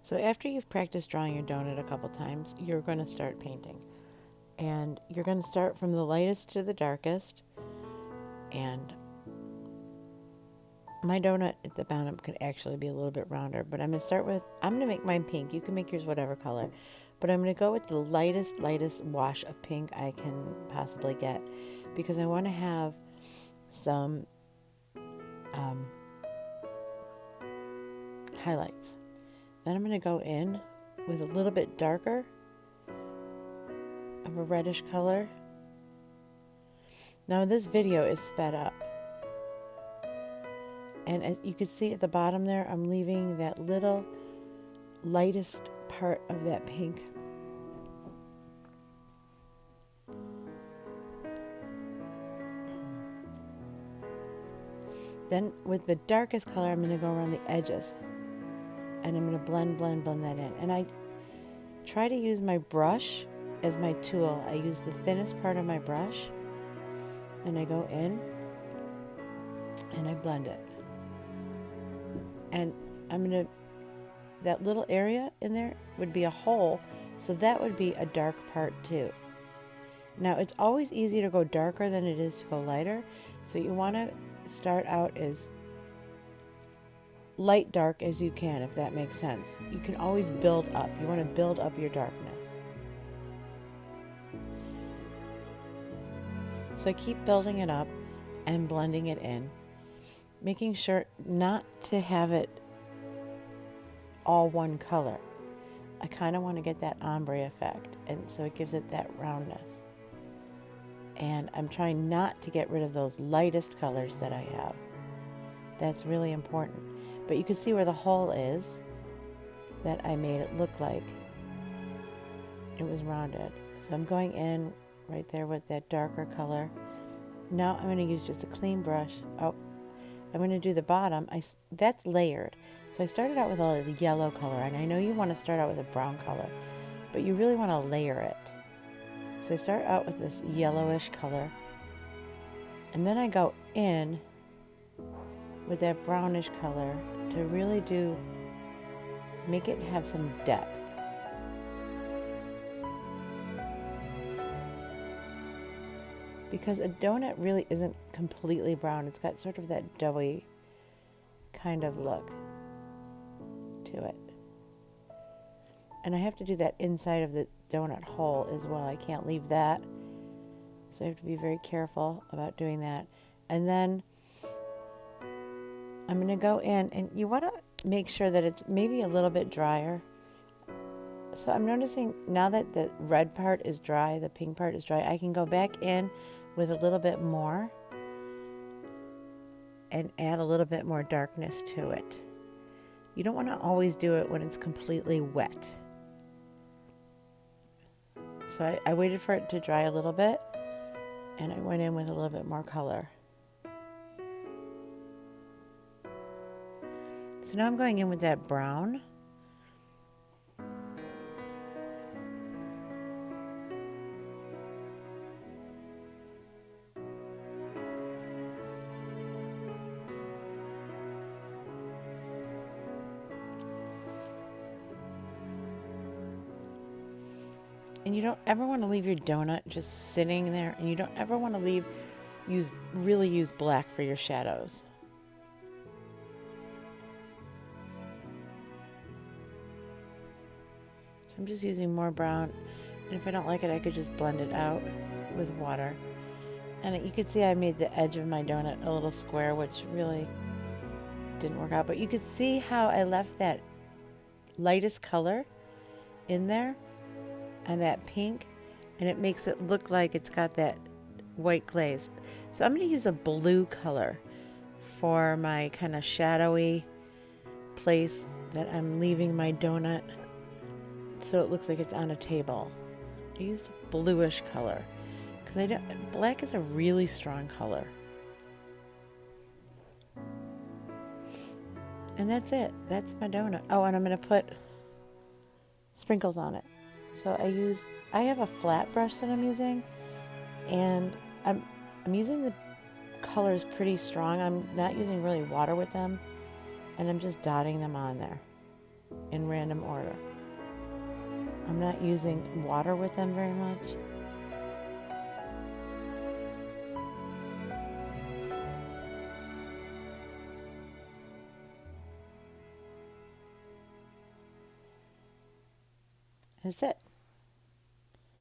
So after you've practiced drawing your donut a couple times, you're going to start painting. And you're going to start from the lightest to the darkest. And my donut at the bottom could actually be a little bit rounder, but I'm going to start with, I'm going to make mine pink. You can make yours whatever color. But I'm going to go with the lightest wash of pink I can possibly get, because I want to have some highlights. Then I'm going to go in with a little bit darker of a reddish color. Now this video is sped up. And as you can see at the bottom there, I'm leaving that little lightest part of that pink. Then with the darkest color, I'm going to go around the edges. And I'm going to blend that in. And I try to use my brush as my tool. I use the thinnest part of my brush. And I go in and I blend it. And I'm going to, that little area in there would be a hole. So that would be a dark part too. Now it's always easier to go darker than it is to go lighter. So you want to start out as light dark as you can, if that makes sense. You can always build up. You want to build up your darkness. So I keep building it up and blending it in, making sure not to have it all one color. I kind of want to get that ombre effect, and so it gives it that roundness. And I'm trying not to get rid of those lightest colors that I have. That's really important. But you can see where the hole is, that I made it look like it was rounded. So I'm going in right there with that darker color. Now I'm going to use just a clean brush. Oh, I'm going to do the bottom. That's layered. So I started out with all the yellow color, and I know you want to start out with a brown color, but you really want to layer it. So I start out with this yellowish color, and then I go in with that brownish color to really make it have some depth. Because a donut really isn't completely brown. It's got sort of that doughy kind of look to it. And I have to do that inside of the donut hole as well. I can't leave that. So I have to be very careful about doing that. And then I'm going to go in, and you want to make sure that it's maybe a little bit drier. So I'm noticing now that the red part is dry, the pink part is dry, I can go back in with a little bit more and add a little bit more darkness to it. You don't want to always do it when it's completely wet. So I waited for it to dry a little bit, and I went in with a little bit more color. So now I'm going in with that brown. And you don't ever want to leave your donut just sitting there, and you don't ever want to really use black for your shadows. So I'm just using more brown, and if I don't like it, I could just blend it out with water. And you can see I made the edge of my donut a little square, which really didn't work out. But you could see how I left that lightest color in there and that pink, and it makes it look like it's got that white glaze. So I'm going to use a blue color for my kind of shadowy place that I'm leaving my donut, so it looks like it's on a table. I used a bluish color because black is a really strong color. And that's it. That's my donut. Oh, and I'm going to put sprinkles on it. So I have a flat brush that I'm using, and I'm using the colors pretty strong. I'm not using really water with them, and I'm just dotting them on there. in random order. I'm not using water with them very much. That's it.